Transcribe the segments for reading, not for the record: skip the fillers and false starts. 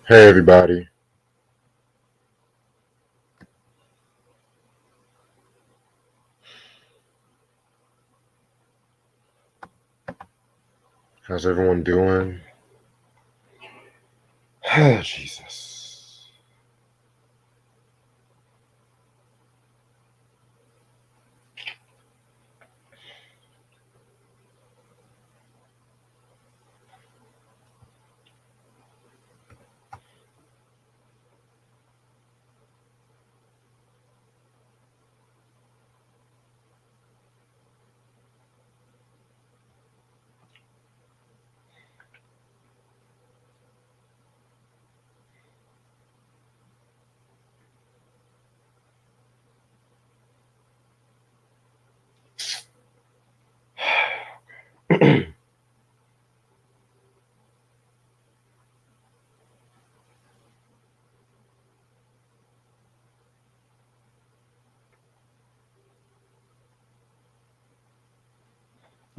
Hey everybody. How's everyone doing? Jesus.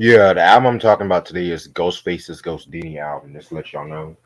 Yeah, the album I'm talking about today is Ghostface's Ghostdini album, just to let y'all know.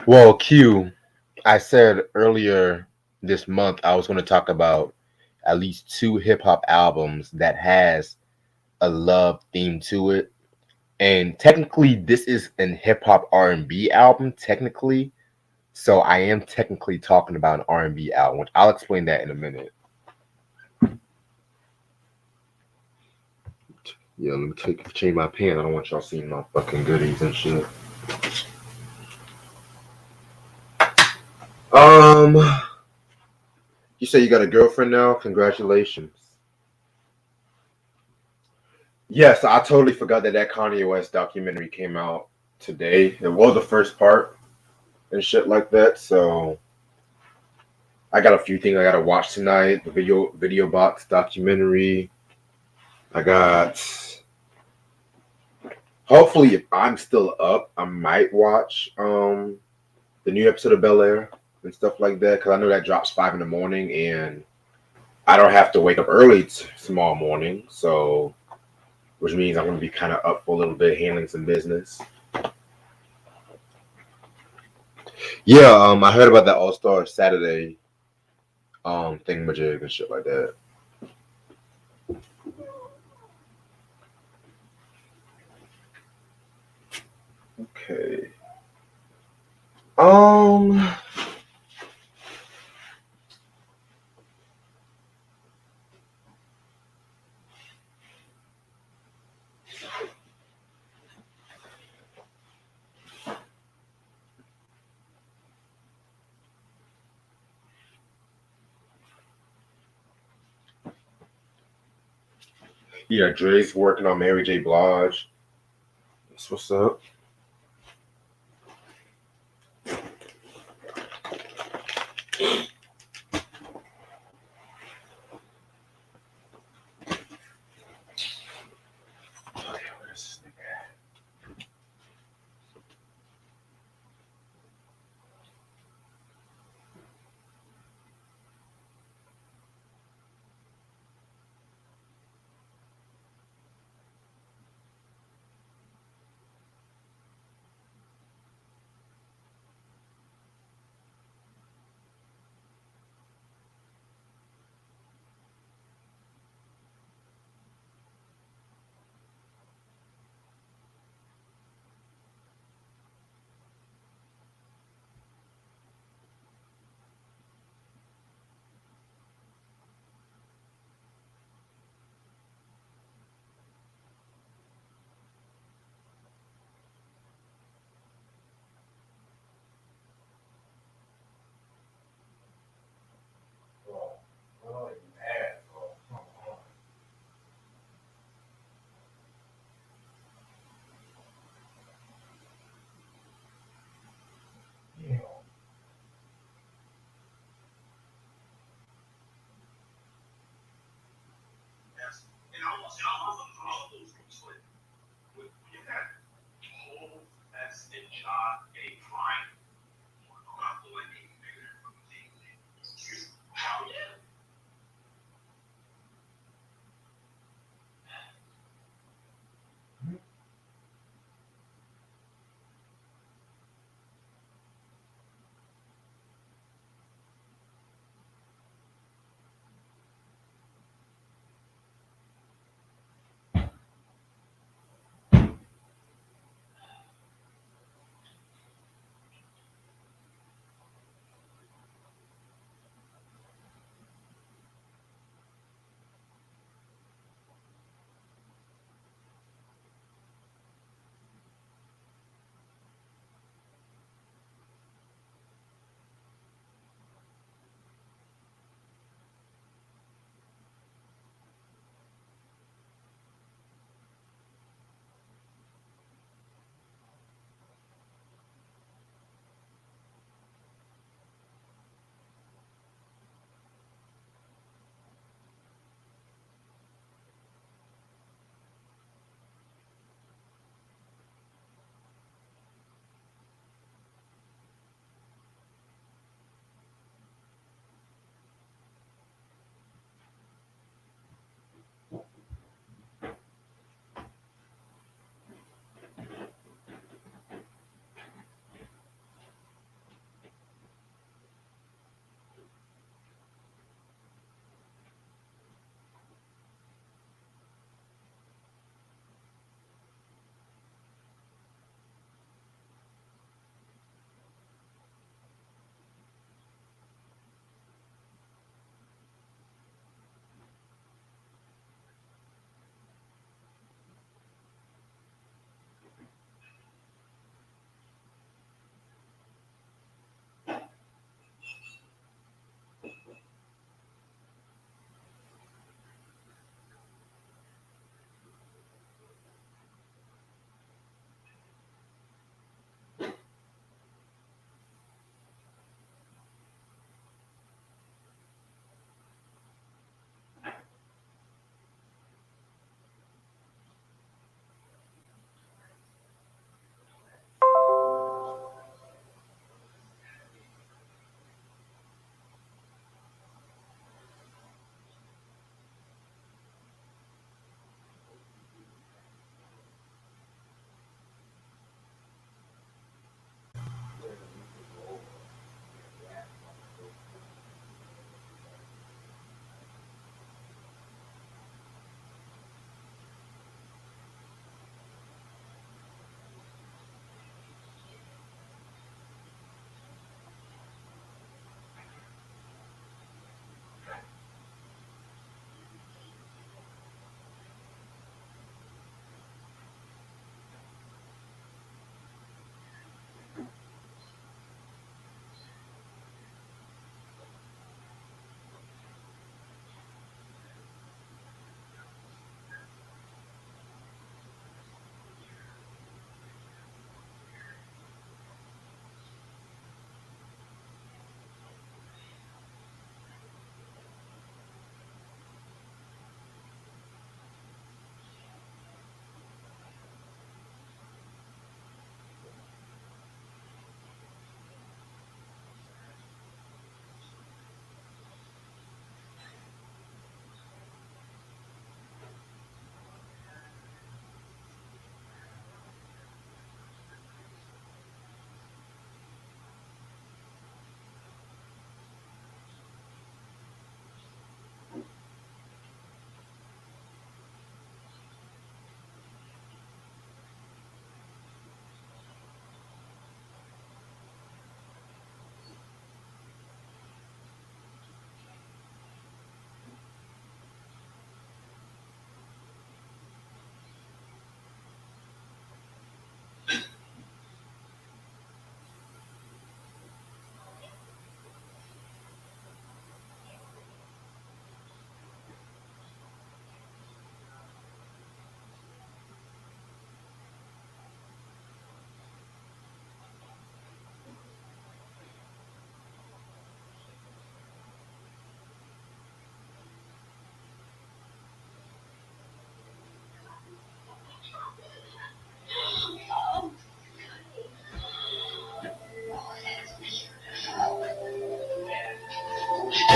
Well, Q, I said earlier this month I was going to talk about at least two hip hop albums that has a love theme to it. And technically this is an hip hop R&B album technically. So I am technically talking about an R&B album, which I'll explain that in a minute. Yeah, let me change my pen. I don't want y'all seeing my fucking goodies and shit. Um, you say you got a girlfriend now? Congratulations. Yes, I totally forgot that Kanye West documentary came out today. It was the first part and shit like that. So I got a few things I gotta watch tonight. The video box documentary. I got. Hopefully, if I'm still up, I might watch the new episode of Bel Air and stuff like that because I know that drops 5 in the morning and I don't have to wake up early tomorrow morning, so which means I'm gonna be kind of up for a little bit, handling some business. Yeah, I heard about that All Star Saturday thingamajig and shit like that. Okay. Um. Yeah, Dre's working on Mary J. Blige. That's what's up.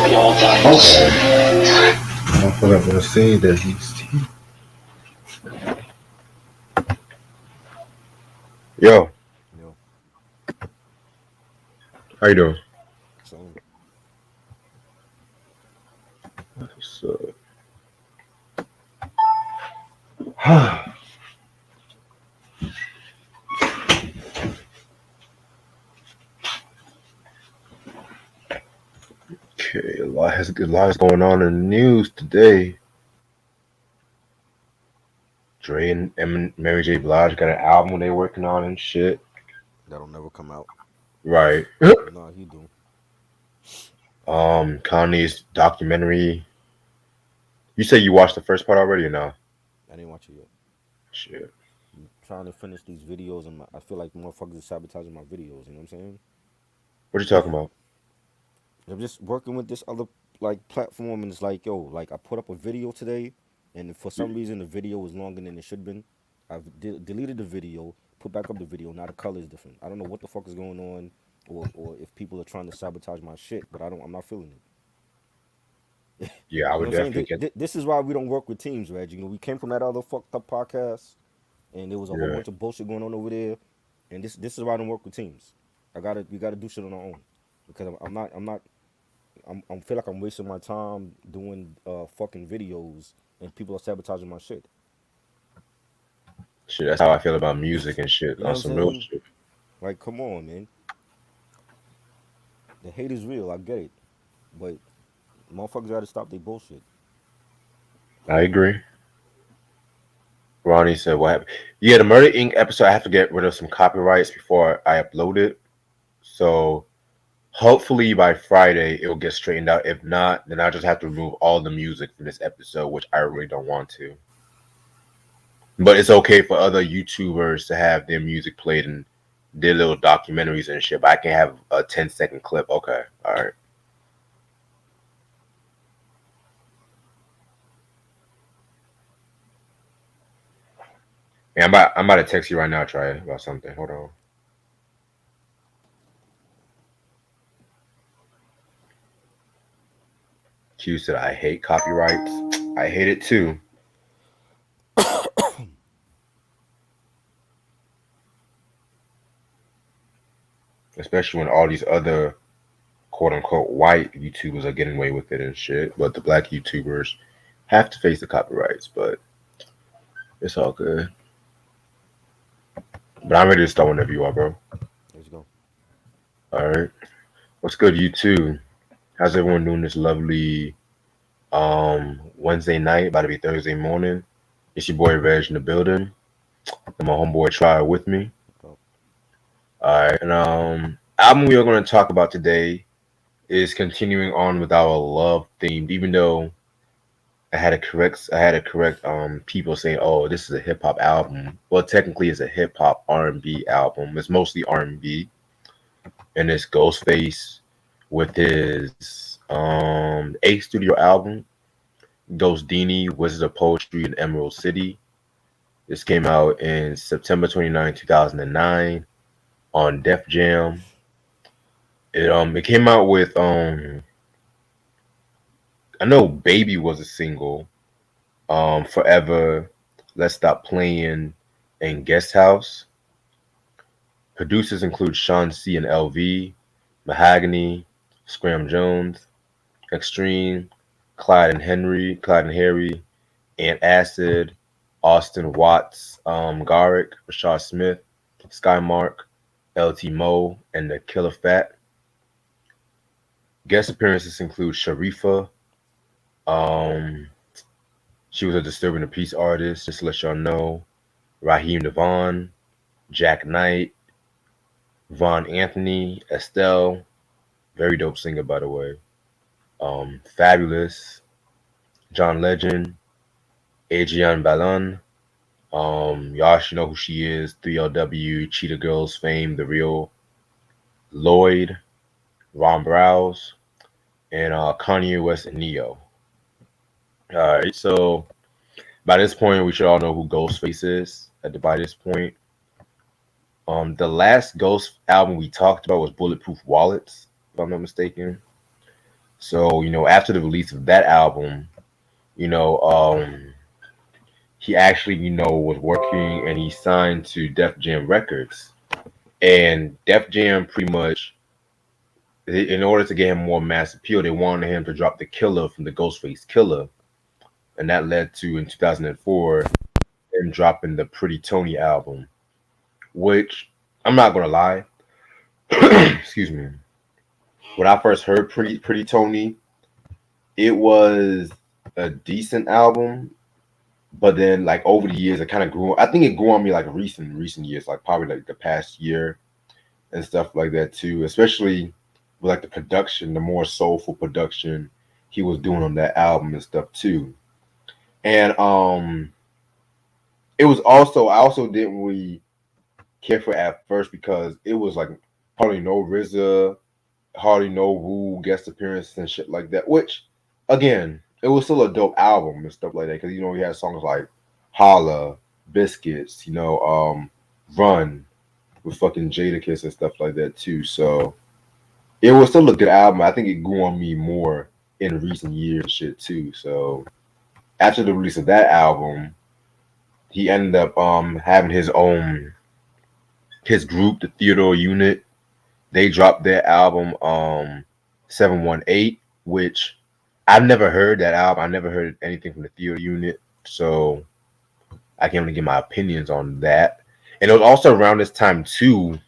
Okay. I feel like I'm gonna say that he's. Yo, Yo, how you doing? so So, okay, a lot is going on in the news today. Dre and Mary J. Blige got an album they working on and shit. that'll never come out. Right. Nah, he do. Kanye's documentary. You say you watched the first part already or no? I didn't watch it yet. Shit. I'm trying to finish these videos, and I feel like motherfuckers are sabotaging my videos. You know what I'm saying? What you talking about? I'm just working with this other like platform, and it's like, yo, like I put up a video today, and for some reason the video was longer than it should have been. I've deleted the video, put back up the video. Now the color is different. I don't know what the fuck is going on, or if people are trying to sabotage my shit, but I'm not feeling it. Yeah, I You know would what I'm saying? definitely get. This is why we don't work with teams, Reg. You know, we came from that other fucked up podcast, and there was a whole Yeah. bunch of bullshit going on over there. And this is why I don't work with teams. We gotta do shit on our own because I feel like I'm wasting my time doing fucking videos and people are sabotaging my shit. Shit, that's how I feel about music and shit You know on what I'm some real saying? shit. Like, come on, man. The hate is real. I get it, but motherfuckers gotta stop their bullshit. I agree. Ronnie said, "What happened?" Yeah, the Murder Inc. episode. I have to get rid of some copyrights before I upload it. So hopefully by Friday it will get straightened out. If not, then I'll just have to remove all the music from this episode, which I really don't want to. But it's okay for other YouTubers to have their music played in their little documentaries and shit. But I can have a 10-second clip. Okay, all right. Yeah, I'm about to text you right now. Try it about something. Hold on. Q said, "I hate copyrights. I hate it too, especially when all these other quote unquote white YouTubers are getting away with it and shit. But the black YouTubers have to face the copyrights. But it's all good. But I'm ready to start whenever you are, bro. Let's go. All right. What's good, you too? How's everyone doing this lovely Wednesday night? About to be Thursday morning. It's your boy Reg in the building, and my homeboy Try with me. Go. All right. And album we are going to talk about today is continuing on with our love theme, even though I had a correct people saying, "Oh, this is a hip hop album." Well, technically, it's a hip hop R&B album. It's mostly R&B, and it's Ghostface with his eighth studio album, Ghostdini, Wizards of Poetry in Emerald City. This came out in September 29, 2009 on Def Jam. It came out with I know Baby was a single, Forever, Let's Stop Playing, and Guest House. Producers include Sean C and LV, Mahogany, Scram Jones, Extreme, Clyde and Harry, Ant Acid, Austin Watts, Garrick, Rashad Smith, Skymark, LT Mo, and the Killer Fat. Guest appearances include Sharifa. Um, she was a Disturbing the Peace artist, just to let y'all know. Raheem Devon, Jack Knight, Von Anthony, Estelle, very dope singer by the way. Fabulous, John Legend, Adrienne Ballon. Y'all should know who she is. 3LW, Cheetah Girls fame, The Real, Lloyd, Ron Browse, and Kanye West and Neo. All right, so by this point, we should all know who Ghostface is. By this point, the last Ghost album we talked about was Bulletproof Wallets, if I'm not mistaken. So, after the release of that album, you know, he actually, was working and he signed to Def Jam Records. And Def Jam pretty much, in order to get him more mass appeal, they wanted him to drop the Killer from the Ghostface Killer. And that led to, in 2004, him dropping the Pretty Tony album, which I'm not going to lie, excuse me, when I first heard Pretty Tony, it was a decent album. But then, like over the years, it kind of grew. I think it grew on me like recent years, like probably like the past year and stuff like that too. Especially with like the production, the more soulful production he was doing on that album and stuff too. And it was also I also didn't really care for it at first because it was like hardly no RZA, hardly no Wu guest appearances and shit like that. Which, again, it was still a dope album and stuff like that because we had songs like Holla, Biscuits, Run with fucking Jadakiss and stuff like that too. So it was still a good album. I think it grew on me more in recent years and shit too. So after the release of that album, he ended up having his group, the Theodore Unit. They dropped their album 718, which I've never heard that album. I never heard anything from the Theodore Unit, so I can't really give my opinions on that. And it was also around this time too.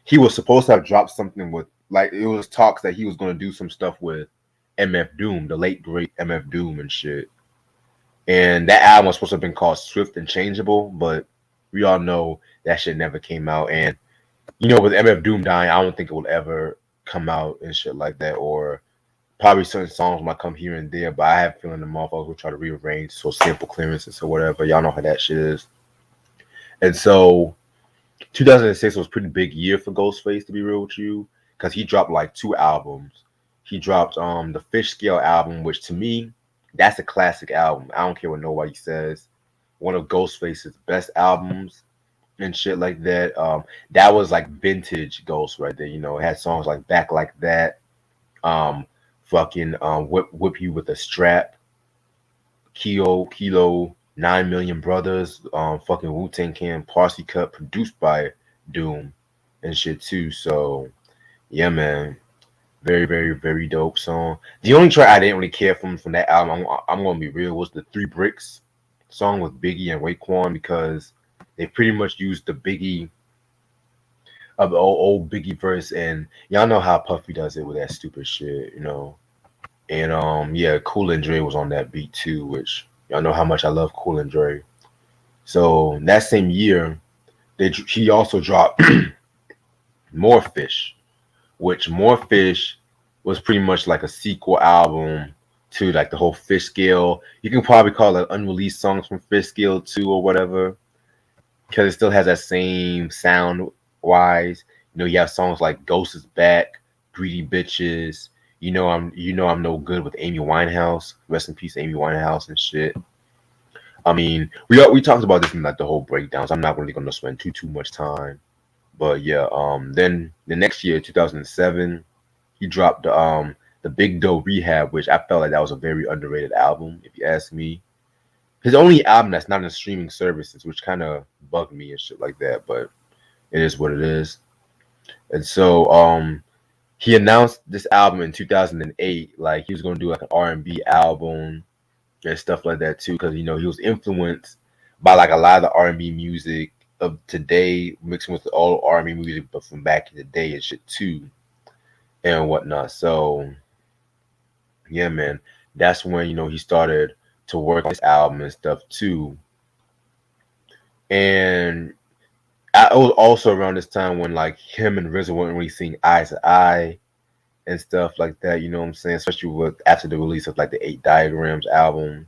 He was supposed to have dropped something with like it was talks that he was going to do some stuff with MF Doom, the late great MF Doom and shit. And that album was supposed to have been called Swift and Changeable, but we all know that shit never came out. And with MF Doom dying, I don't think it will ever come out and shit like that. Or probably certain songs might come here and there, but I have a feeling the motherfuckers will try to rearrange so sample clearances or whatever. Y'all know how that shit is. And so 2006 was a pretty big year for Ghostface, to be real with you, because he dropped like two albums. He dropped the Fish Scale album, which to me, that's a classic album. I don't care what nobody says. One of Ghostface's best albums and shit like that. That was like vintage Ghost right there. It had songs like Back Like That, um, fucking Whip You with a Strap, Kilo, 9 Million Brothers, fucking Wu-Tang Clan, Parsley Cut, produced by Doom and shit too. So yeah, man, very, very, very dope song. The only track I didn't really care from that album, I'm gonna be real, was the Three Bricks song with Biggie and Raekwon because they pretty much used the Biggie of the old Biggie verse, and y'all know how Puffy does it with that stupid shit. And yeah, Cool and Dre was on that beat too, which y'all know how much I love Cool and Dre. So that same year, he also dropped More Fish, which More Fish was pretty much like a sequel album to like the whole Fish Scale. You can probably call it unreleased songs from Fish Scale 2 or whatever, because it still has that same sound wise. You have songs like Ghost is Back, Greedy Bitches. I'm no good with Amy Winehouse. Rest in peace, Amy Winehouse and shit. I mean, we talked about this in like the whole breakdowns. I'm not really gonna spend too much time. But yeah, then the next year, 2007, he dropped the Big Doe Rehab, which I felt like that was a very underrated album, if you ask me. His only album that's not in streaming services, which kind of bugged me and shit like that, but it is what it is. And so he announced this album in 2008, like he was gonna do like an R&B album and stuff like that too, because he was influenced by like a lot of the R&B music of today, mixing with the old R&B music, but from back in the day and shit too, and whatnot. So yeah, man, that's when he started to work on this album and stuff too. And it was also around this time when like him and RZA weren't really seeing eye to eye and stuff like that. You know what I'm saying? Especially with after the release of like the Eight Diagrams album,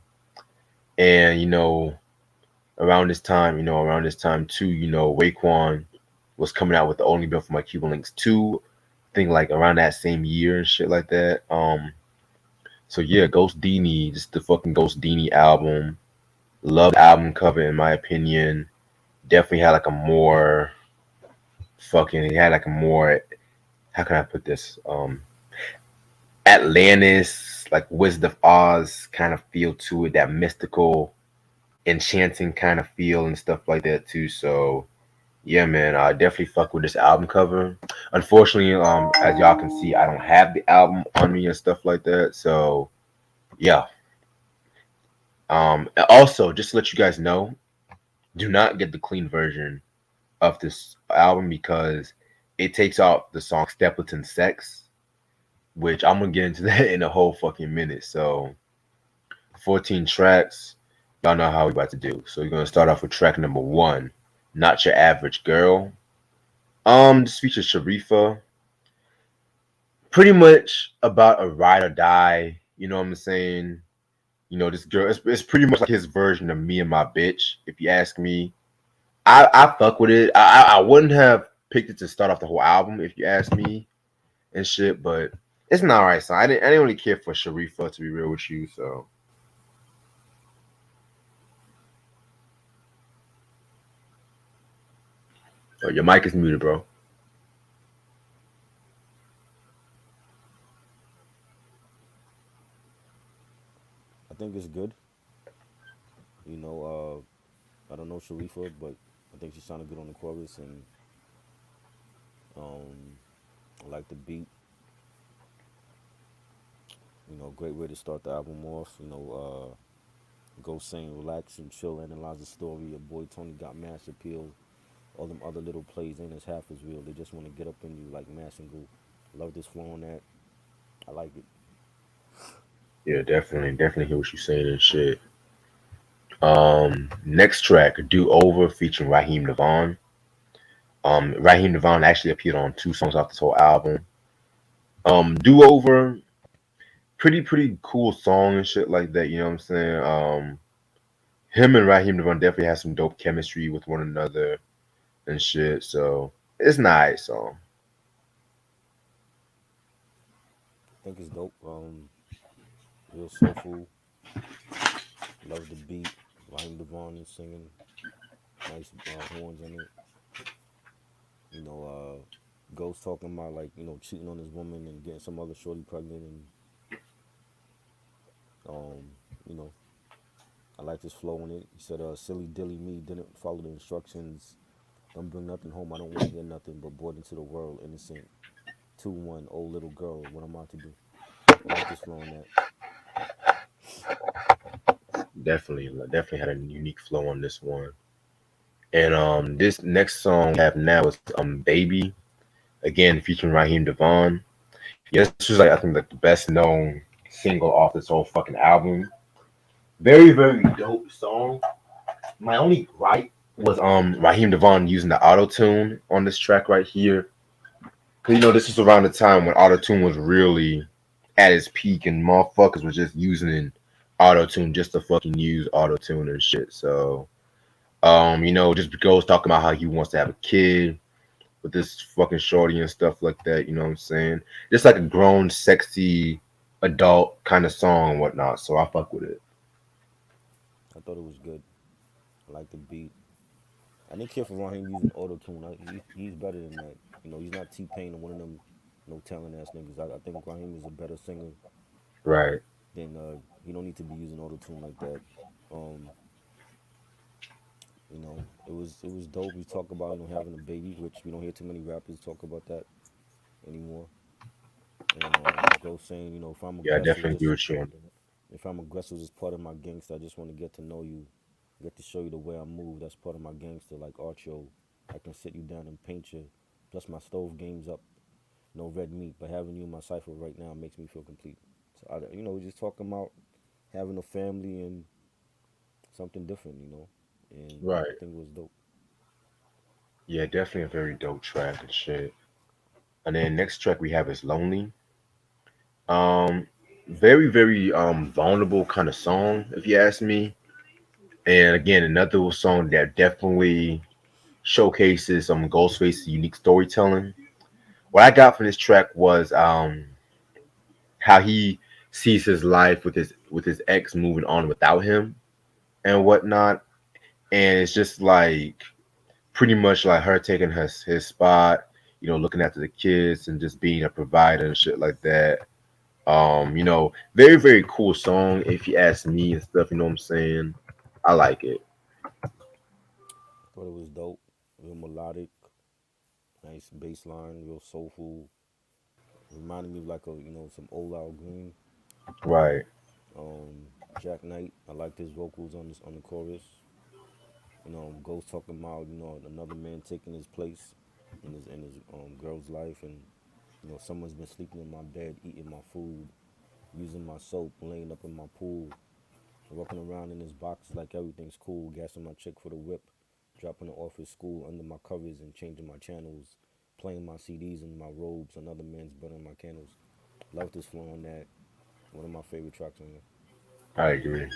and around this time too, Raekwon was coming out with the Only Built for My Cuban Links 2, I think like around that same year and shit like that. So yeah, Ghostdini, just the fucking Ghostdini album. Love the album cover in my opinion. Definitely had like a more fucking. It had like a more. How can I put this? Atlantis, like Wizard of Oz kind of feel to it, that mystical, enchanting kind of feel and stuff like that too. So yeah, man, I definitely fuck with this album cover. Unfortunately, as y'all can see, I don't have the album on me and stuff like that. So yeah. And also, just to let you guys know, do not get the clean version of this album because it takes out the song Stapleton Sex, which I'm gonna get into that in a whole fucking minute. So 14 tracks, y'all know how we about to do. So we're gonna start off with track number one, Not Your Average Girl. This features Sharifa. Pretty much about a ride or die, you know what I'm saying? You know, this girl, it's pretty much like his version of Me and My Bitch, if you ask me. I fuck with it. I wouldn't have picked it to start off the whole album if you ask me and shit, but it's an alright song. I didn't really care for Sharifa to be real with you, so oh, your mic is muted, bro. I think it's good. You know, I don't know Sharifa, but I think she sounded good on the chorus, and um, I like the beat. You know, great way to start the album off. You know, go sing, relax, and chill, analyze the story. Your boy Tony got mass appeal. All them other little plays ain't as half as real. They just want to get up in you like mass and go. Love this flow on that. I like it. Yeah, definitely hear what you're saying and shit. Next track, Do Over featuring Raheem Devon. Raheem Devon actually appeared on two songs off this whole album. Do Over, pretty cool song and shit like that. You know what I'm saying? Him and Raheem Devon definitely has some dope chemistry with one another and shit. So it's nice. So I think it's dope. Real soulful. Love the beat. Raheem Devon is singing. Nice horns in it. You know, Ghost talking about like cheating on his woman and getting some other shorty pregnant, and um, you know, I like his flow in it. He said, "Silly dilly me didn't follow the instructions. Don't bring nothing home. I don't want to hear nothing but brought into the world innocent. 2-1 old little girl. What am I to do?" I like his flow in that. definitely had a unique flow on this one. And this next song we have now is Baby, again featuring Raheem Devon. Yeah, this was like I think like the best known single off this whole fucking album. Very dope song. My only gripe was Raheem Devon using the auto tune on this track right here. Cause you know this was around the time when auto tune was really at its peak and motherfuckers was just using auto tune just to fucking use auto tune and shit. So just goes talking about how he wants to have a kid with this fucking shorty and stuff like that. You know what I'm saying? Just like a grown, sexy, adult kind of song and whatnot. So I fuck with it. I thought it was good. I like the beat. I didn't care for Raheem using auto tune. He's better than that. He's not T Pain or one of them no talent ass niggas. I think Raheem is a better singer Right. than he don't need to be using auto tune like that. Um, it was dope. He talked about having a baby, which we don't hear too many rappers talk about that anymore. And Ghost saying, if I'm Yeah, I aggressive, definitely agree just with you on if I'm aggressive as part of my gangster, I just want to get to know you, get to show you the way I move. That's part of my gangster. Like Archo, I can sit you down and paint you. Plus my stove game's up. No red meat, but having you in my cipher right now makes me feel complete. So we're just talking about having a family and something different, and Right. I think it was dope. Yeah, definitely a very dope track and shit. And then next track we have is Lonely. Um, very vulnerable kind of song, if you ask me. And again, another song that definitely showcases some Ghostface's unique storytelling. What I got from this track was how he sees his life with his ex moving on without him and whatnot. And it's just like pretty much like her taking his spot, looking after the kids and just being a provider and shit like that. Very, very cool song if you ask me and stuff, you know what I'm saying? I like it. I thought it was dope. Real melodic, nice bass line, real soulful. Reminded me of like a some old Al Green. Right. Jack Knight. I liked his vocals on this on the chorus. Ghost talking about another man taking his place in his girl's life, and someone's been sleeping in my bed, eating my food, using my soap, laying up in my pool, walking around in his box like everything's cool, gassing my chick for the whip, dropping her off at school under my covers and changing my channels, playing my CDs in my robes, another man's burning my candles. Love this flow on that. One of my favorite tracks on here. I agree.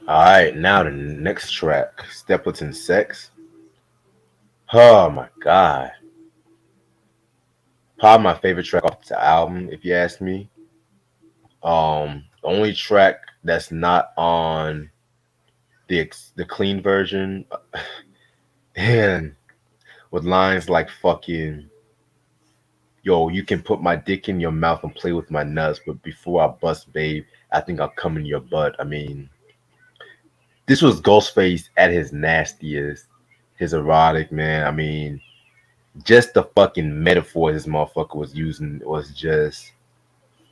All right, now the next track, Stapleton Sex. Oh my god. Probably my favorite track off the album, if you ask me. The only track that's not on the clean version, and with lines like fucking, yo, you can put my dick in your mouth and play with my nuts, but before I bust, babe, I think I'll come in your butt. I mean, this was Ghostface at his nastiest, his erotic, man. I mean, just the fucking metaphor this motherfucker was using was just,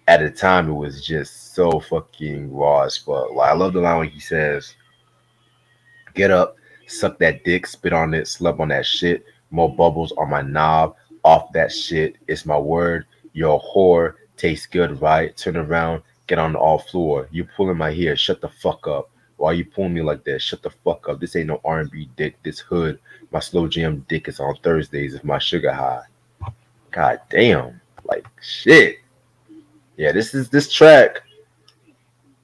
at the time, it was just so fucking raw as fuck. Like, I love the line when he says, get up, suck that dick, spit on it, slap on that shit. More bubbles on my knob. Off that shit. It's my word. You're a whore. Tastes good, right? Turn around. Get on the all floor. You pulling my hair. Shut the fuck up. Why you pulling me like that? Shut the fuck up. This ain't no R&B dick. This hood. My slow jam dick is on Thursdays if my sugar high. God damn. Like shit. Yeah, this track.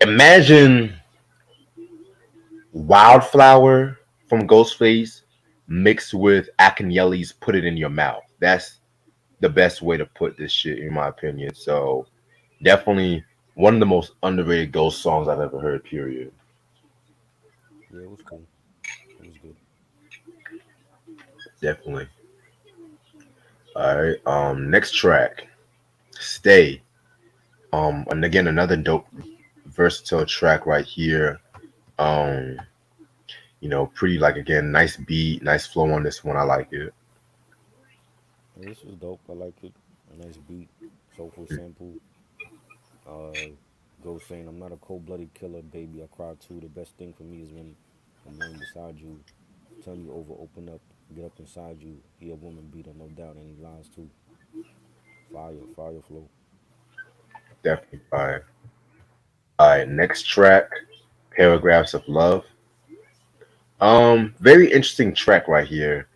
Imagine Wildflower from Ghostface mixed with Akinyele's Put It in Your Mouth. That's the best way to put this shit, in my opinion. So definitely one of the most underrated Ghost songs I've ever heard, period. Yeah, it was cool. It was good. Definitely. All right. Next track, Stay. And again, another dope versatile track right here. Um, pretty like again, nice beat, nice flow on this one. I like it. Yeah, this was dope. I like it. A nice beat, soulful sample. Uh, Ghost saying, "I'm not a cold-blooded killer, baby. I cry too. The best thing for me is when I'm laying beside you, turn you over, open up, get up inside you. He a woman beater, no doubt, and he lies too. Fire, fire flow. Definitely fire. All right, next track, Paragraphs of Love. Very interesting track right here.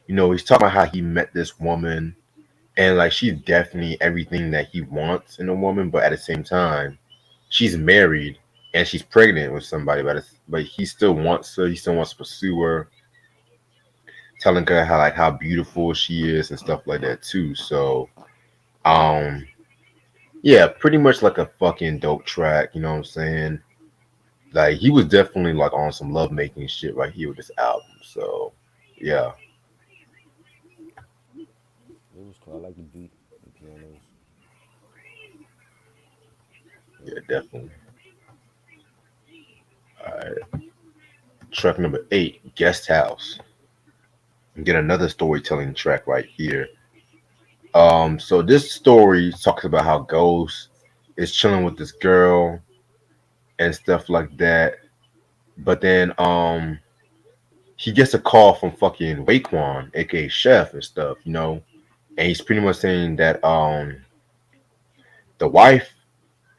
He's talking about how he met this woman and like she's definitely everything that he wants in a woman, but at the same time, she's married and she's pregnant with somebody, but he still wants her, he still wants to pursue her, telling her how beautiful she is and stuff like that too. So um yeah, pretty much like a fucking dope track, you know what I'm saying? Like he was definitely like on some love making shit right here with this album. So yeah, It was cool. I like the beat, the pianos. Yeah. yeah, definitely. All right. Track number 8, Guest House. Get another storytelling track right here. So this story talks about how Ghost is chilling with this girl and stuff like that. But then he gets a call from fucking Waquan, aka Chef and stuff, and he's pretty much saying that the wife,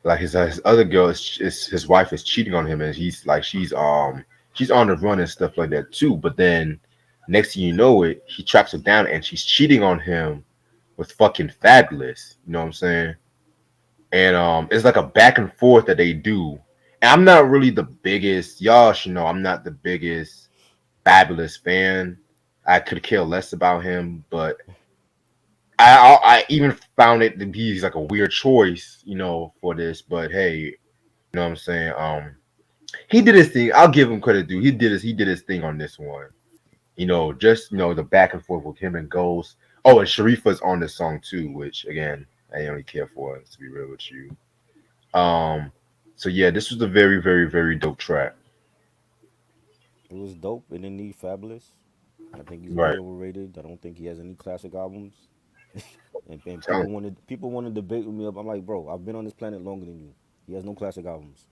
like his other girl, is his wife is cheating on him, and he's like she's on the run and stuff like that too. But then next thing you know it, he tracks her down and she's cheating on him with fucking Fabulous. You know what I'm saying? And it's like a back and forth that they do. And I'm not really the biggest, y'all should know, I'm not the biggest Fabulous fan. I could care less about him, but I even found it to be like a weird choice, for this. But hey, you know what I'm saying? He did his thing. I'll give him credit, dude. He did his thing on this one. Just the back and forth with him and Ghost. Oh, and Sharifa's on this song too, which again. I didn't really care for it, to be real with you. Um, so yeah, this was a very, very, very dope track. It was dope. It didn't need Fabulous. I think he's way Right. overrated. I don't think he has any classic albums. And Telling. people want to debate with me. I'm like, bro, I've been on this planet longer than you. He has no classic albums.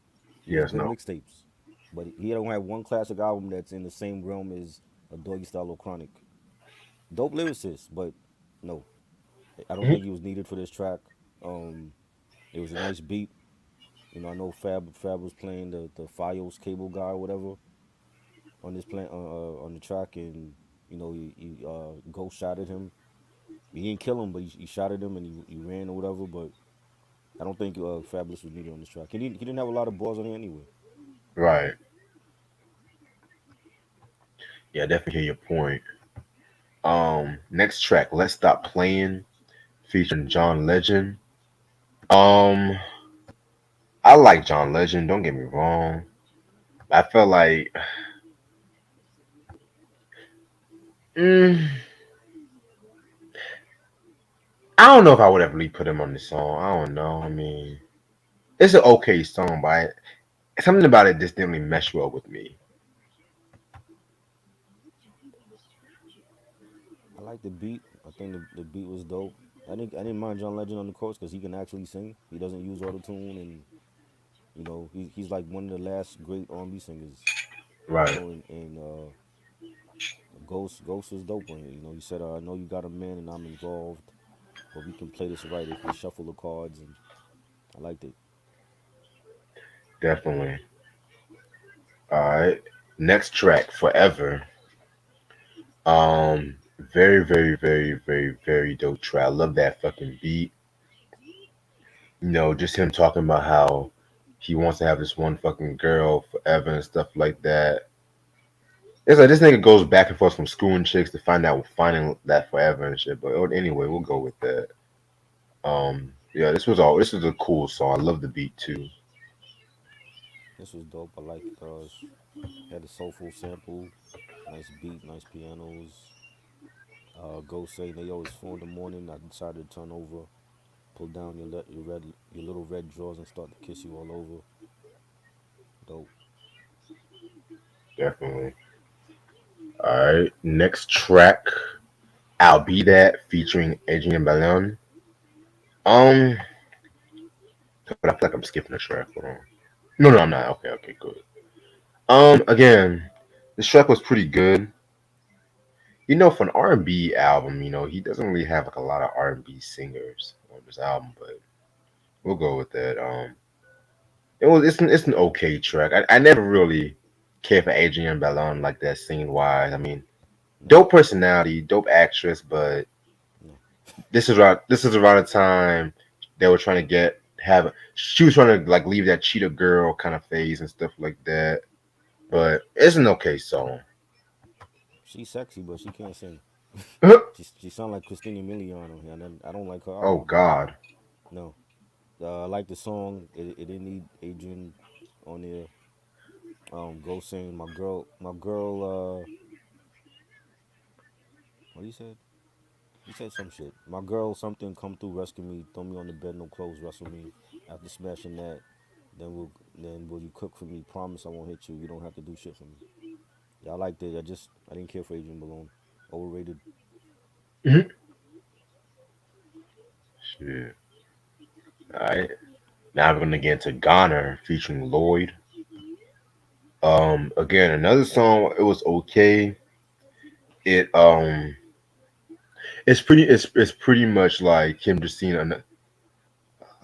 He has Yes, good no. mixtapes, but he don't have one classic album that's in the same realm as a Doggy Style or Chronic. Dope lyricist, but no, I don't Mhm. think he was needed for this track. It was a nice beat. I know Fab was playing the FiOS cable guy or whatever on this on the track, and he ghost shot at him. He didn't kill him, but he shot at him and he ran or whatever. But I don't think Fabulous was needed on this track. He didn't have a lot of bars on it anyway. Right. Yeah, definitely hear your point. Next track, Let's Stop Playing, featuring John Legend. Um, I like John Legend, don't get me wrong. I felt like mm, I don't know if I would ever really put him on the song. I don't know. I mean, it's an okay song, but something about it just didn't really mesh well with me. I like the beat. I think the beat was dope. I didn't mind John Legend on the chorus because he can actually sing. He doesn't use auto tune, and he's like one of the last great R&B singers. Right. And Ghost was dope on it. He said, "I know you got a man and I'm involved, but we can play this right if we shuffle the cards." And I liked it. Definitely. All right. Next track, Forever. Um, very, very, very, very, very dope track. I love that fucking beat. Just him talking about how he wants to have this one fucking girl forever and stuff like that. It's like this nigga goes back and forth from schooling chicks to finding that forever and shit. But anyway, we'll go with that. Yeah, this was a cool song. I love the beat too. This was dope. I like had a soulful sample, nice beat, nice pianos. Ghost saying they always 4 in the morning. I decided to turn over, pull down your little red drawers and start to kiss you all over. Dope. Definitely. All right, next track, "I'll Be That" featuring Adrian Ballon. Um, but I feel like I'm skipping a track. Hold on. No, no, I'm not. Okay, okay, good. Again, this track was pretty good. For an R&B album, he doesn't really have like a lot of R&B singers on this album, but we'll go with that. It's an okay track. I never really cared for Adrienne Ballon like that singing wise. I mean, No, dope personality, dope actress, but no. this is around the time they were trying to have she was trying to like leave that cheetah girl kind of phase and stuff like that. But it's an okay song. She's sexy, but she can't sing. She sound like Christina Milian on here, and I don't like her Oh either. But God, no, I like the song. It didn't need Adrian on there. Go sing my girl. What he said? He said some shit. My girl, something come through, rescue me, throw me on the bed, no clothes, wrestle me. After smashing that, then will you cook for me? Promise I won't hit you. You don't have to do shit for me. Yeah, I liked it. I didn't care for Adrian Malone. Overrated. shit. All right, now we're gonna get into Goner featuring Lloyd. Again, another song. It was okay. It's pretty much like him just seeing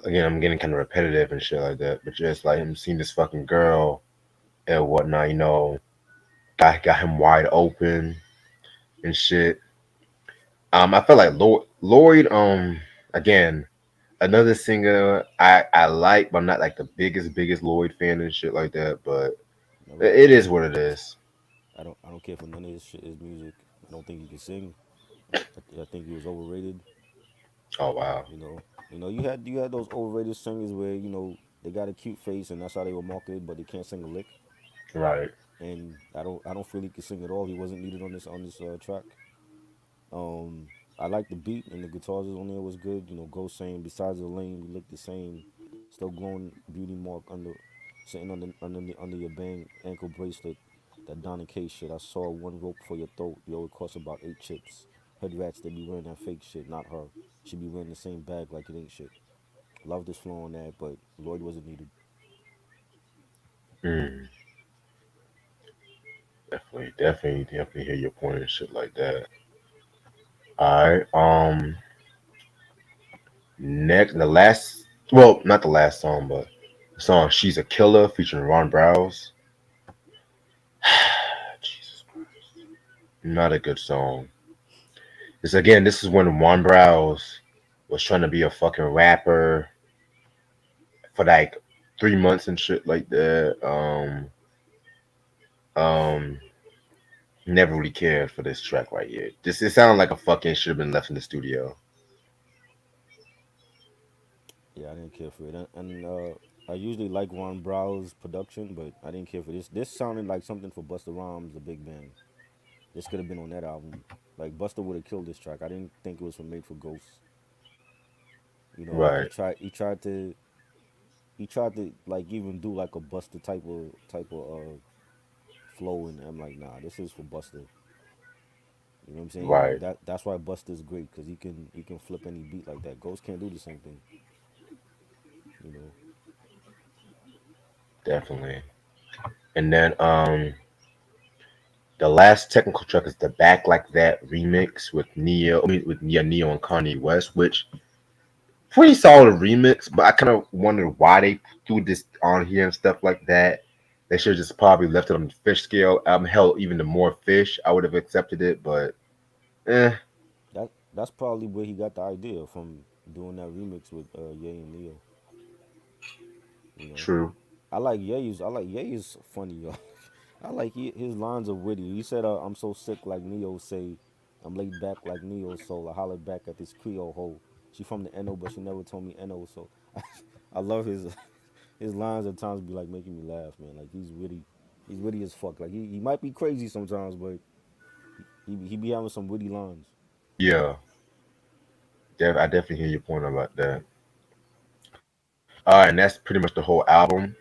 again. I'm getting kind of repetitive and shit like that, but just like him seeing this fucking girl and whatnot. Got him wide open and shit. I felt like Lloyd. Again, another singer I like, but I'm not like the biggest Lloyd fan and shit like that. But Never it liked is him. what it is. I don't care for none of his shit, his music. I don't think he can sing. I think he was overrated. Oh wow. You know, you had those overrated singers where they got a cute face and that's how they were marketed, but they can't sing a lick. Right. And I don't feel he could sing at all. He wasn't needed on this track. I like the beat and the guitars on there was good. You know, Ghost saying besides the lane, you look the same. Still glowing beauty mark under sitting under your bang ankle bracelet. That Donna K shit. I saw one rope for your throat. Yo, it cost about 8 chips. Hood rats, they be wearing that fake shit, not her. She be wearing the same bag like it ain't shit. Love this flow on that, but Lloyd wasn't needed. Mm, definitely hear your point and shit like that. All right. Next, the last, well, not the last song, but the song "She's a Killer" featuring Ron Browse. Jesus, not a good song. This again, this is when Ron Browse was trying to be a fucking rapper for like 3 months and shit like that. Um, never really cared for this track right here. This it sounded like a fucking should have been left in the studio. Yeah, I didn't care for it, and I usually like Ron Brow's production, but I didn't care for this. This sounded like something for Busta Rhymes, the Big Bang. This could have been on that album. Like Busta would have killed this track. I didn't think it was for made for Ghosts. You know, like Right, he tried to like even do like a Busta type of flow, and I'm like, nah, this is for Busta. You know what I'm saying? right, That's why Busta's great because he can flip any beat like that. Ghost can't do the same thing. You know. definitely. And then the last technical track is the Back Like That remix with Neo. I mean, with Neo and Kanye West, which pretty solid remix. But I kind of wondered why they threw this on here and stuff like that. They should have just probably left it on the Fish scale. Hell, even the more Fish, I would have accepted it. But eh, That's probably where he got the idea from doing that remix with Ye and Neo. You know, true. I like Ye's funny, yo. His lines are witty. He said, "I'm so sick like Neo say, I'm laid back like Neo's soul. I hollered back at this Creole hoe. She from the N.O., but she never told me N.O. So I love his his lines at times be like making me laugh, man. Like he's witty. He's witty as fuck. Like he might be crazy sometimes, but he be having some witty lines. Yeah, I definitely hear your point about that. All right, and that's pretty much the whole album.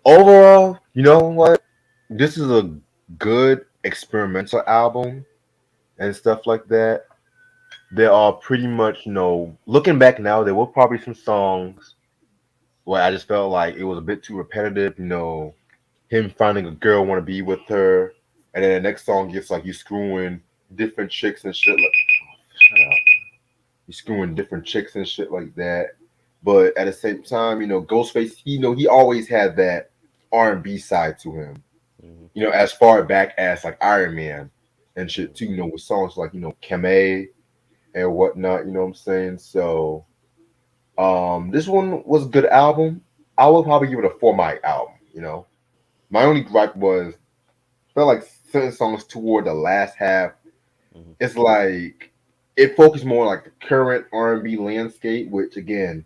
Overall, you know what? This is a good experimental album and stuff like that. There are pretty much, looking back now, there were probably some songs where I just felt like it was a bit too repetitive. Him finding a girl, want to be with her, and then the next song gets like you screwing different chicks and shit. Like, shut up. You screwing different chicks and shit like that. But at the same time, Ghostface, he always had that R&B side to him. Hmm. As far back as like Iron Man and shit Yeah. too. With songs like Keme and whatnot. You know what I'm saying? So this one was a good album. I would probably give it a 4 mic album. My only gripe was felt like certain songs toward the last half. Hmm. It's like it focused more on like the current R&B landscape, which again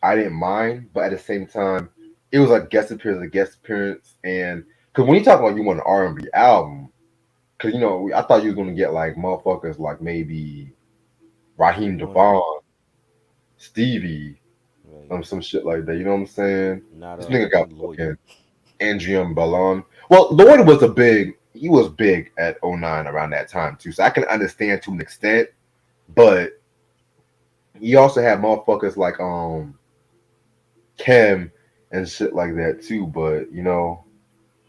I didn't mind, but at the same time it was like guest appearance, and because when you talk about you want an R&B album, because I thought you was gonna get like motherfuckers like maybe Stevie Raheem Wonder, Devon, Stevie, right? some shit like that. You know what I'm saying? This nigga got Not Lloyd. fucking Andrea Ballon. Well, Lloyd he was big at '09 around that time too, so I can understand to an extent. But he also had motherfuckers like Kim and shit like that too. But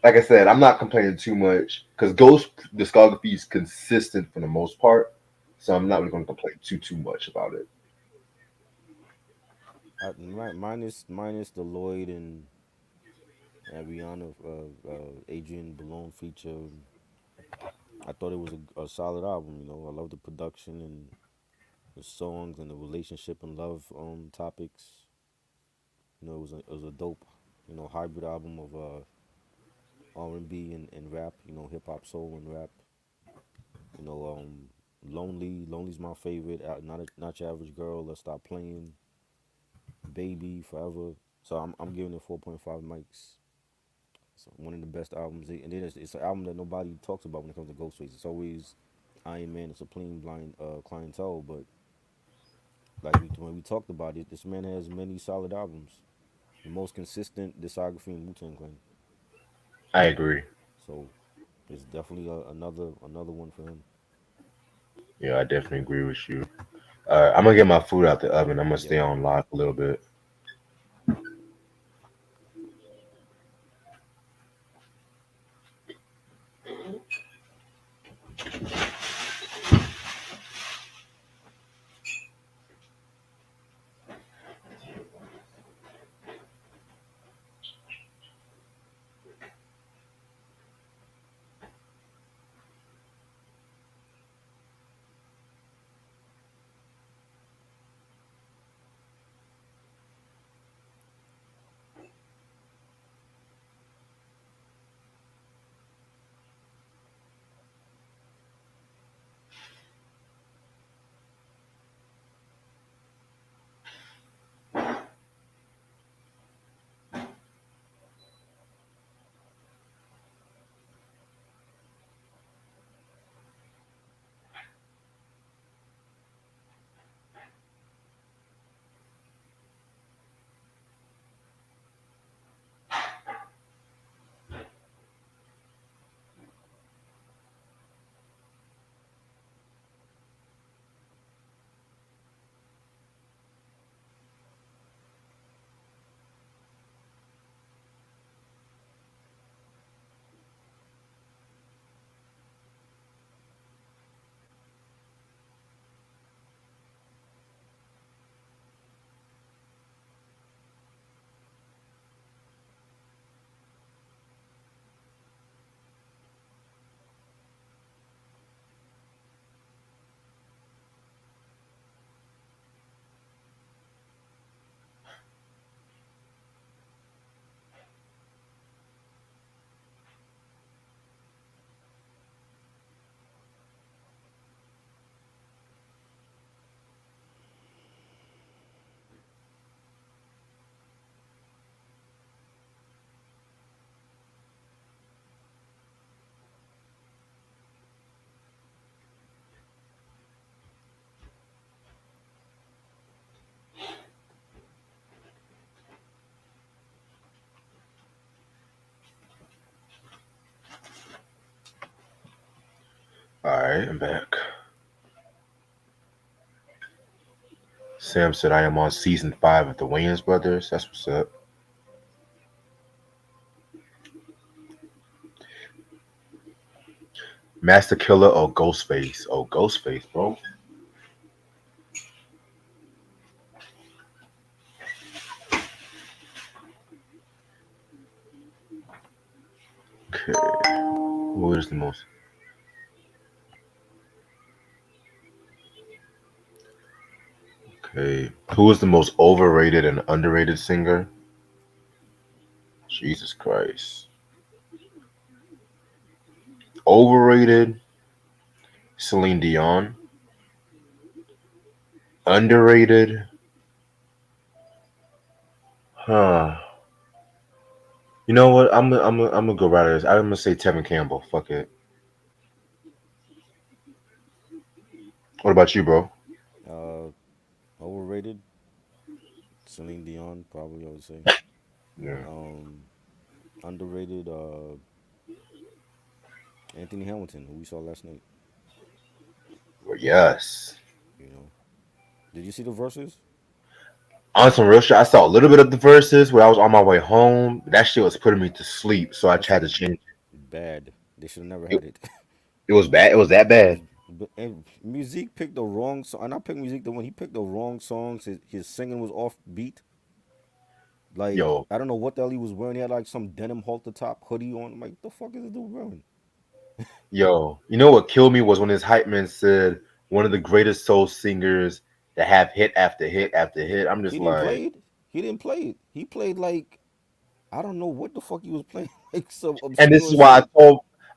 like I said, I'm not complaining too much because Ghost discography is consistent for the most part, so I'm not really going to complain too much about it. Minus the Lloyd and Rihanna, Adrian Balone feature. I thought it was a solid album. You know, I love the production and the songs and the relationship and love topics. You know, it was a dope, hybrid album of R&B and rap. You know, hip hop, soul and rap. You know, Lonely's my favorite. Not your average girl. Let's stop playing. Baby, forever. So I'm giving it 4.5 mics. It's one of the best albums, and then it's an album that nobody talks about when it comes to Ghostface. It's always Iron Man, a supreme blind clientele. But like when we talked about it, this man has many solid albums, the most consistent discography in Wu-Tang Clan. I agree. So it's definitely another one for him. Yeah, I definitely agree with you. I'm gonna get my food out the oven. I'm gonna Yep. stay on lock a little bit. All right, I'm back. Sam said I am on season 5 of the Wayans Brothers. That's what's up. Master Killer or Ghostface? Oh, Ghostface, bro. Okay. Who is the most? Okay. Who is the most overrated and underrated singer? Jesus Christ. Overrated, Celine Dion. Underrated, huh? You know what? I'm gonna go right at this. I'm gonna say Tevin Campbell. Fuck it. What about you, bro? Uh, Overrated, Celine Dion, probably I would say. Yeah. Um, Underrated, Anthony Hamilton, who we saw last night. Well, yes. You know, did you see the verses? On some real shit, I saw a little bit of the verses when I was on my way home. That shit was putting me to sleep, so I That shit tried to was change bad. They should have never it. had it. It was bad. It was that It bad. was, and Musique picked the wrong song. And I picked Musique the one he picked the wrong songs. His singing was off beat. Like Yo, I don't know what the hell he was wearing. He had like some denim halter top hoodie on. I'm like, what the fuck is this dude wearing? yo. You know what killed me was when his hype man said one of the greatest soul singers that have hit after hit after hit. I'm just He didn't like, play it. He didn't play it. He played like I don't know what the fuck he was playing, like some and this obscure is why shit.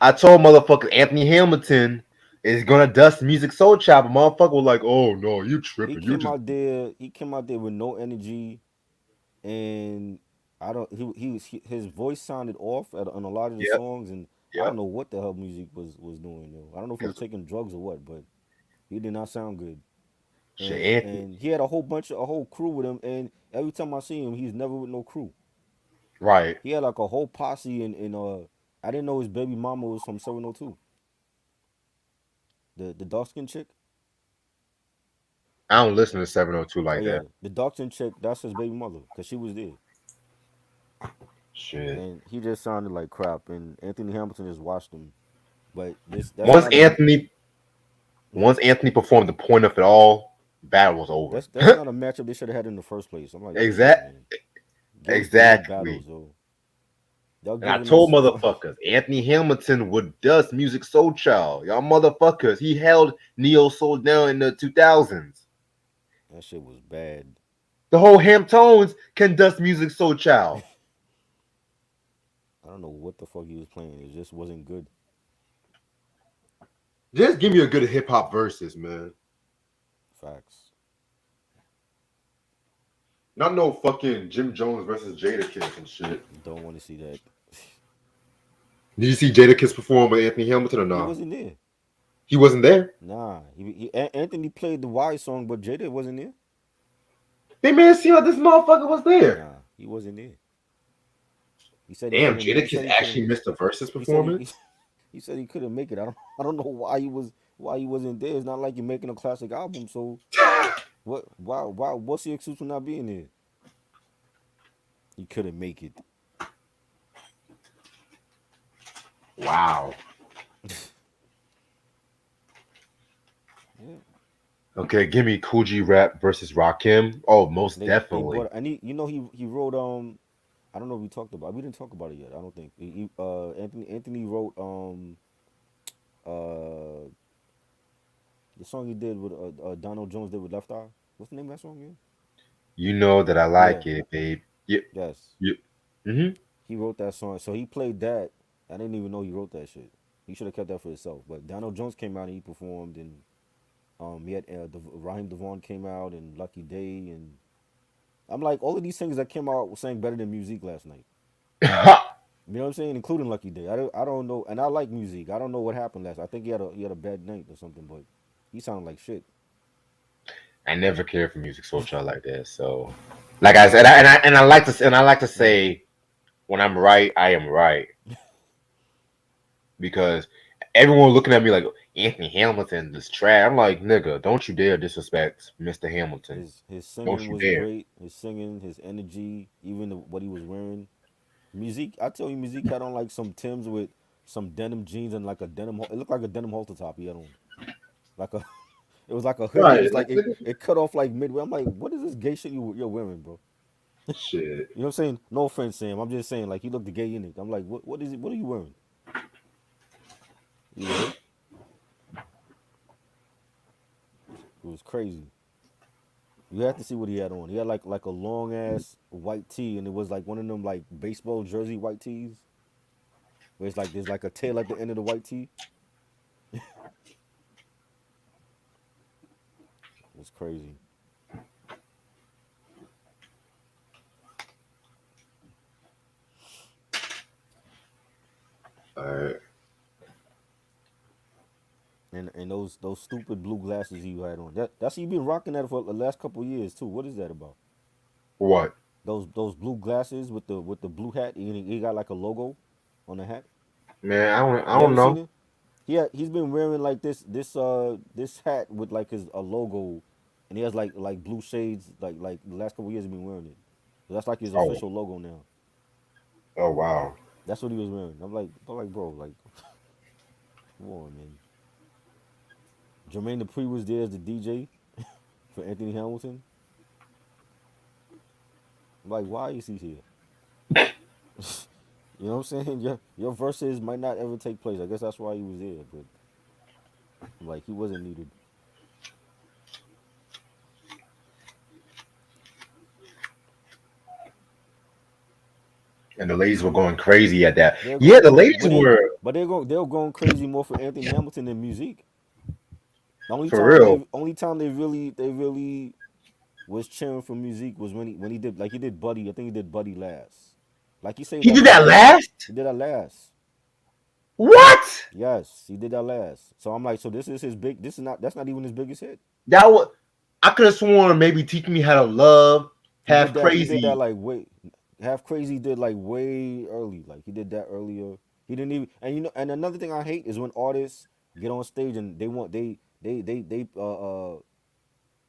I told motherfucker Anthony Hamilton is gonna dust Music Soul Chopper. Motherfucker was like, oh no, you He tripping? You came just out there. He came out there with no energy, and I don't. His voice sounded off on a lot of the yep, songs, and I don't Yep. know what the hell music was doing, yo. I don't know if he was Because taking drugs or what, but he did not sound good. shit, And Anthony. and he had a whole crew with him. And every time I see him, he's never with no crew. Right. He had like a whole posse. And I didn't know his baby mama was from 702. The dark skin chick. I don't listen to 702 Oh like yeah, that. the dark skin chick. That's his baby mother, cause she was there. Shit. And he just sounded like crap. And Anthony Hamilton just watched him. But this that's Once not a Anthony hmm? once Anthony performed the point of it all, battle was over. That's not a matchup they should have had in the first place. I'm like, come on, exact man. Give us the good battles, exactly. though. Y'all And I giving told us motherfuckers, Anthony Hamilton would dust Music Soul Child. Y'all motherfuckers. He held Neo Soul down in the 2000s. that shit was bad. The whole Hamtones can dust Music Soul Child. I don't know what the fuck he was playing. It just wasn't good. Just give me a good hip hop verses, man. Facts. Not no fucking Jim Jones versus Jada Kiss and shit. Don't want to see that. Did you see Jada Kiss perform with Anthony Hamilton or He not? wasn't there. He wasn't there. Nah, Anthony played the Y song, but Jada wasn't there. They made it seem like this motherfucker was there. Nah, he wasn't there. He said he Damn, couldn't. Jada He Kiss said he actually couldn't. missed the versus He said he, performance. he said he couldn't make it. I don't. I don't know why he wasn't there. It's not like you're making a classic album. So what? Why? What's the excuse for not being there? He couldn't make it. Wow. Yeah. Okay, give me Coogee Rap versus Rakim. Oh, most They definitely. brought. I need. He wrote. I don't know if we talked about. We didn't talk about it yet. I don't think. Anthony wrote uh the song he did with Donald Jones did with Left Eye. What's the name of that song again? You know that I Yeah. like it, babe. Yep. Yes. Yep. Mm-hmm. He wrote that song. So he played that. I didn't even know he wrote that shit. He should have kept that for himself. But Donald Jones came out and he performed, and he had Raheem Devon came out and Lucky Day, and I'm like, all of these things that came out was saying better than music last night. You know what I'm saying? Including Lucky Day. I don't know, and I like music. I don't know what happened last. I think he had a bad night or something, but he sounded like shit. I never cared for music social like that. So, like I said, and I like to Mm. say when I'm right, I am right because everyone looking at me like Anthony Hamilton is trash. I'm like, nigga, don't you dare disrespect Mr. Hamilton. His Don't singing you was dare. great. His singing, his energy, even what he was wearing. Music, I tell you, Music had on like some Tims with some denim jeans and like a denim. It looked like a denim halter top he had on. Like a, it was like a hoodie. Right. It's like it cut off like midway. I'm like, what is this gay shit you're wearing, bro? Shit. You know what I'm saying? No offense, Sam. I'm just saying, like, he looked gay in it. I'm like, what is it? What are you wearing? You know, it was crazy. You had to see what he had on. He had like a long ass white tee, and it was like one of them like baseball jersey white tees, where it's like there's like a tail at the end of the white tee. It was crazy. All right. And those stupid blue glasses he had on. That's he been rocking that for the last couple of years too. What is that about? What? Those blue glasses with the blue hat. He got like a logo on the hat. Man, I You don't ever seen know. it? He's been wearing like this hat with like his a logo, and he has like blue shades. Like the last couple of years he's been wearing it. That's like his Oh. official logo now. Oh wow. That's what he was wearing. I'm like, bro, like, come on, man. Jermaine Dupri was there as the DJ for Anthony Hamilton. I'm like, why is he here? You know what I'm saying? Your verses might not ever take place. I guess that's why he was there, but like he wasn't needed. And the ladies were going crazy at that. They're Yeah, going the crazy, ladies were they were going crazy more for Anthony Hamilton than music. for real. Only time they really was cheering for music was when he did like he did Buddy. I think he did Buddy last. Like he saved He that did for that last. last. He did that last. What? Yes, he did that last. So I'm like, so this is his big. This is not. That's not even his biggest hit. That was. I could have sworn maybe Teach Me How to Love, He did Half that. He did that Crazy. like way. Half Crazy did like way early. Like he did that earlier. He didn't even. And you know. And another thing I hate is when artists get on stage and they want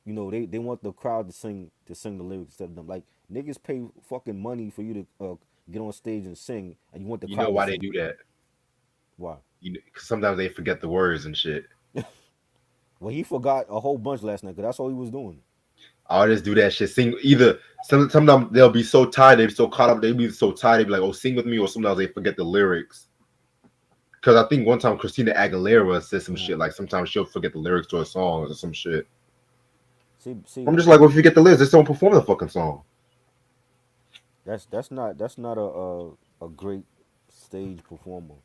you know they want the crowd to sing the lyrics instead of them. Like niggas pay fucking money for you to get on stage and sing, and you want the You know crowd to why they sing. do that? Why? You know, 'cause sometimes they forget the words and shit. Well, he forgot a whole bunch last night because that's all he was doing. Artists do that shit. Sing either sometimes they'll be so tired, they be so caught up, they be so tired, they be like, "Oh, sing with me," or sometimes they forget the lyrics. Because I think one time Christina Aguilera said some Hmm. shit like sometimes she'll forget the lyrics to her songs or some shit. I'm See, just like, well, if you get the lyrics, just don't perform the fucking song. that's not a great stage performer.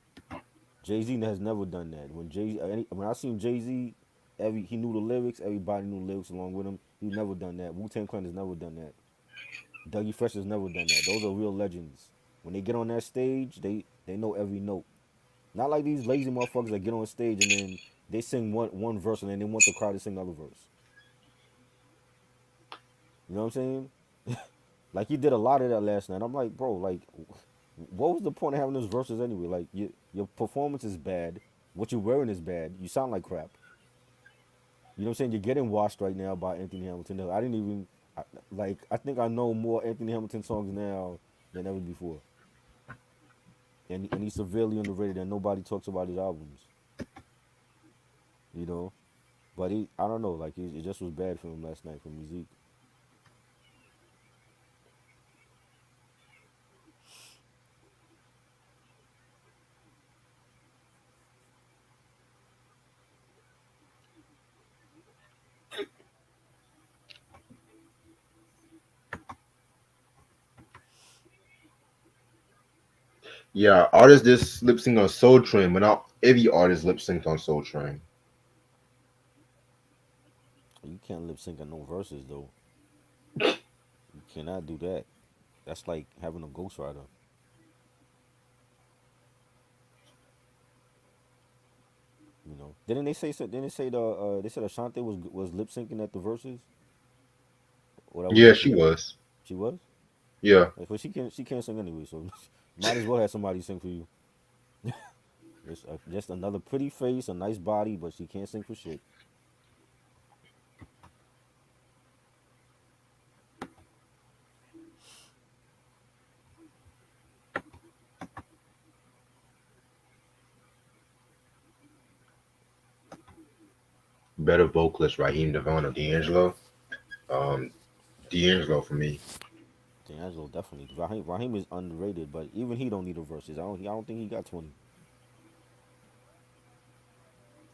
Jay Z has never done that. When I seen Jay Z, he knew the lyrics. Everybody knew the lyrics along with him. He never done that. Wu-Tang Clan has never done that. Dougie Fresh has never done that. Those are real legends. When they get on that stage, they know every note. Not like these lazy motherfuckers that get on stage and then they sing one verse and then they want the crowd to sing the other verse. You know what I'm saying? Like he did a lot of that last night. I'm like, bro, like, what was the point of having those verses anyway? Like, your performance is bad. What you're wearing is bad. You sound like crap. You know what I'm saying? You're getting washed right now by Anthony Hamilton. I didn't even I think I know more Anthony Hamilton songs now than ever before, and he's severely underrated, and nobody talks about his albums. You know, but I don't know, like it just was bad for him last night for music. Yeah, artists just lip sync on Soul Train, but not every artist lip synced on Soul Train. You can't lip sync on no verses though. You cannot do that. That's like having a ghostwriter. You know? Didn't they say so? Didn't they say they said Ashanti was lip syncing at the verses, or that was Yeah, just she me? was. She was. Yeah, But she can't sing anyway, so might as well have somebody sing for you. Just another pretty face, a nice body, but she can't sing for shit. better vocalist, Raheem Devon or D'Angelo. Um, D'Angelo for me. D'Angelo definitely. Raheem is underrated, but even he don't need a verses. I don't think he got 20.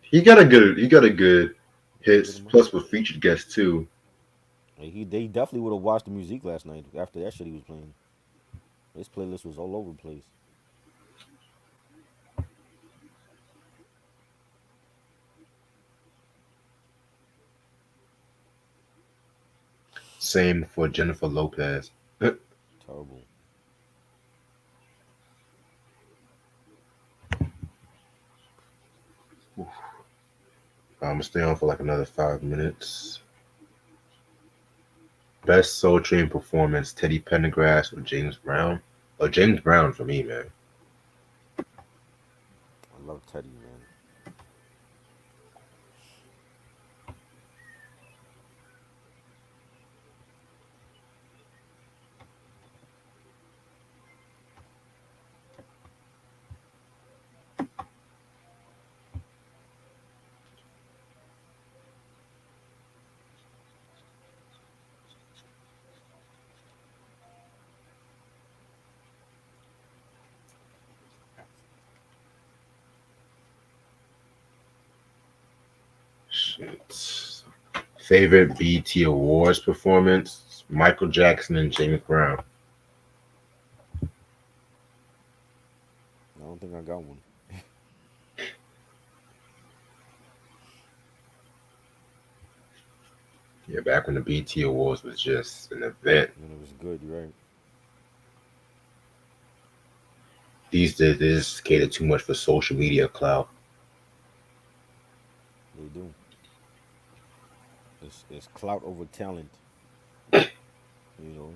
He got a good Good hits amount. plus with featured guests too. Like, they definitely would have watched the music last night after that shit he was playing. His playlist was all over the place. Same for Jennifer Lopez. Terrible. I'm gonna stay on for like another 5 minutes. Best Soul Train performance: Teddy Pendergrass or James Brown? Oh, James Brown for me, man. I love Teddy, man. Shit. Favorite BT Awards performance: Michael Jackson and James Brown. I don't think I got one. Yeah, back when the BT Awards was just an event. And it was good, you're right. These days they just cater too much for social media clout. They do. It's clout over talent. You know.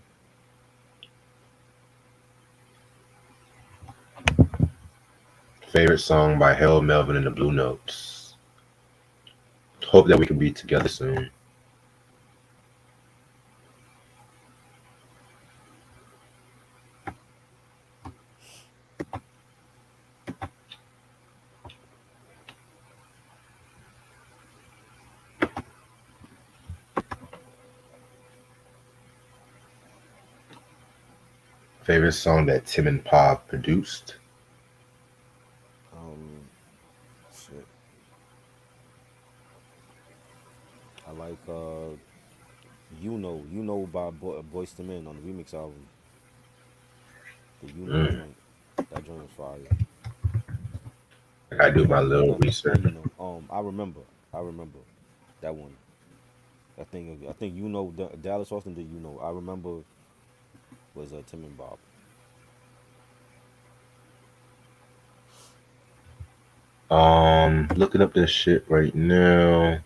Favorite song by Harold Melvin and the Blue Notes. Hope that we can be together soon. Favorite song that Tim and Pop produced. Um, shit. I like you know by Boyz II Men on the remix album. The You Know Mm, joint. That joint was fire. I gotta do my Not little not not research. you know. I remember. I remember that one. I think you know Dallas Austin did you know. I remember was Tim and Bob. Looking up this shit right now.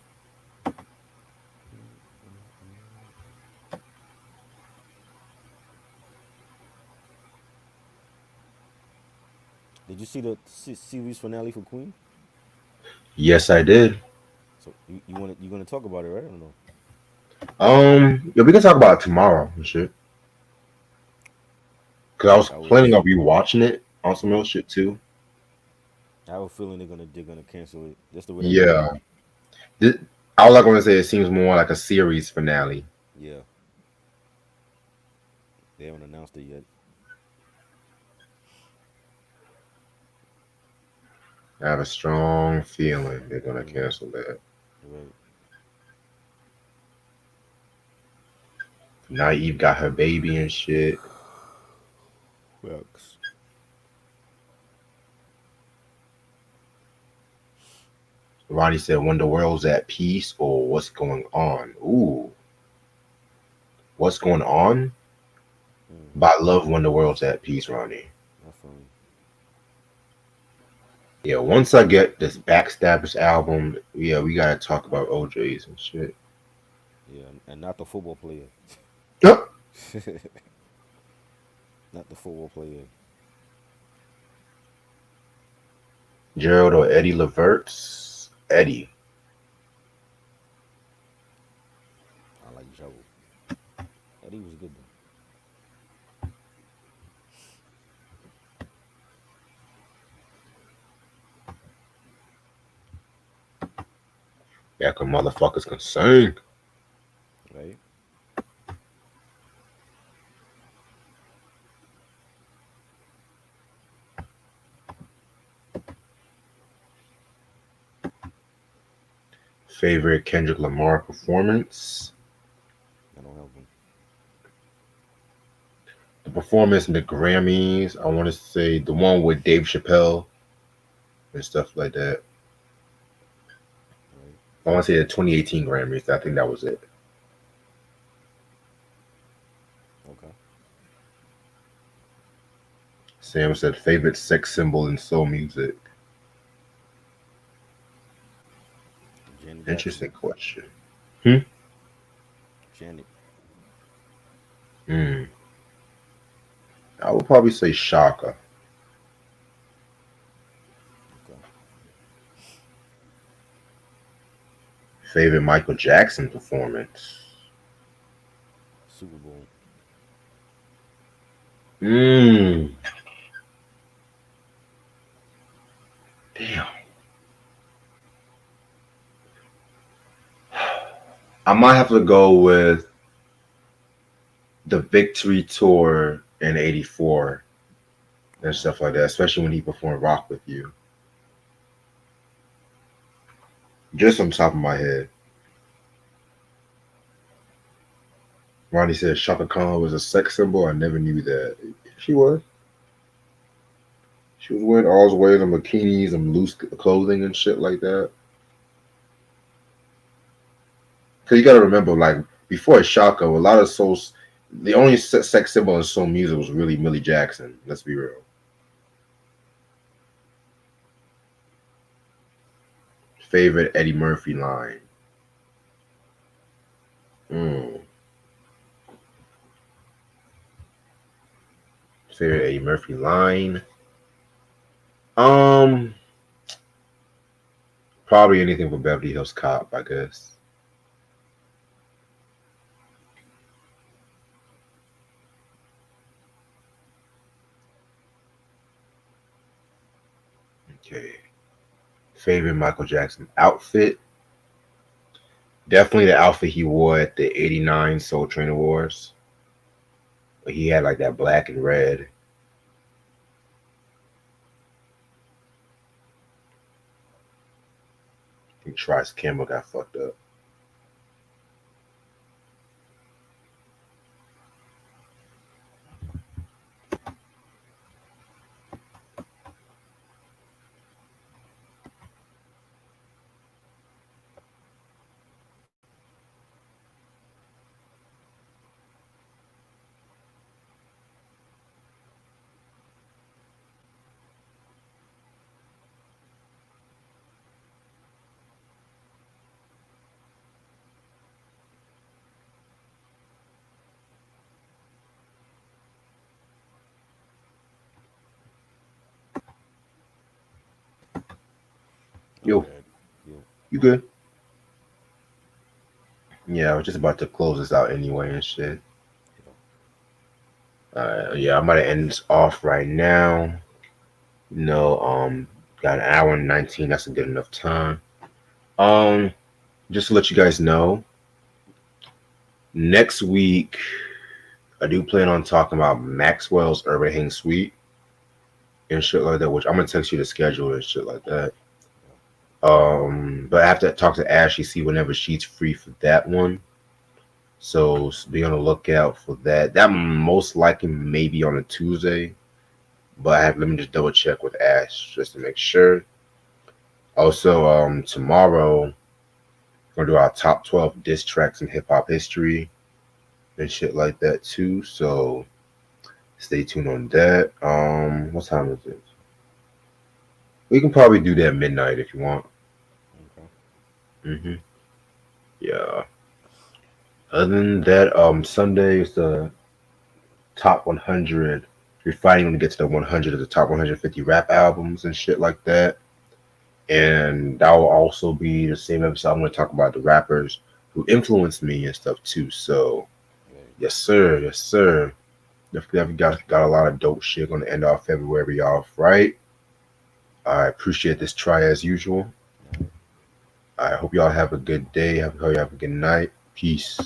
Did you see the series finale for Queen? Yes, I did. So you gonna talk about it, right? Or no? Yeah, we can talk about it tomorrow and shit. Cause I was I planning was. on rewatching it on some real Mhm. shit too. I have a feeling they're gonna cancel it. That's the way that Yeah. movie. This, all I'm gonna say, it seems more like a series finale. Yeah, they haven't announced it yet. I have a strong feeling they're gonna Mm-hmm. cancel that. Right. Naive got her baby and shit. Facts. Ronnie said, "When the world's at peace," or "What's going on?" Ooh, what's going on? Mm-hmm. But I love "When the World's at Peace," Ronnie. I feel you. Yeah, once I get this Backstabbers album, yeah, we gotta talk about OJ's and shit. Yeah, and not the football player. Yup. Not the football player. Gerald or Eddie Levert's Eddie. I like Joe. Eddie was good though. Yeah, cause motherfuckers can sing. Right? Favorite Kendrick Lamar performance? I don't have one. The performance in the Grammys. I want to say the one with Dave Chappelle and stuff like that. Right? I want to say the 2018 Grammys. I think that was it. Okay. Sam said favorite sex symbol in soul music. Janet Jackson. Interesting question. Hmm. Janet. Hmm. I would probably say Shaka. Okay. Favorite Michael Jackson performance. Super Bowl. Hmm. Damn. I might have to go with the Victory Tour in '84 and Oh, stuff like that, especially when he performed Rock with You. Just on top of my head. Ronnie said Shaka Khan was a sex symbol. I never knew that. She was. She was wearing always wearing them bikinis and loose clothing and shit like that. Cause you gotta remember, like before Shaka, a lot of the only sex symbol in soul music was really Millie Jackson. Let's be real. Favorite Eddie Murphy line. Mm. Favorite Eddie Murphy line. Um, Probably anything from Beverly Hills Cop, I guess. Okay. Favorite Michael Jackson outfit. Definitely the outfit he wore at the '89 Soul Train Awards. He had like that black and red. I think Tri's camera got fucked up. My Yo, bad. Yo, you good? Yeah, I was just about to close this out anyway and shit. yo. Yeah, I'm about to end this off right now. No, got an hour and 19. That's a good enough time. Um, just to let you guys know, next week I do plan on talking about Maxwell's Urban Hang Suite and shit like that. Which I'm gonna text you the schedule and shit like that. Yeah. But I have to talk to Ashley, see whenever she's free for that one. So be on the lookout for that. That most likely may be on a Tuesday, but let me just double check with Ash just to make sure. Also, tomorrow we're gonna do our top 12 diss tracks in hip hop history and shit like that too. So stay tuned on that. What time is it? We can probably do that midnight if you want. Okay. Hmm. Yeah. Other than that, Sunday is the top 100. We're fighting to get to the 100 of the top 150 rap albums and shit like that. And that will also be the same episode. I'm going to talk about the rappers who influenced me and stuff too. So, Hey. yes, sir. Yes, sir. Definitely got a lot of dope shit going to end off February off, right? I appreciate this try as usual. All right. I hope y'all have a good day. Hope you have a good night. Peace.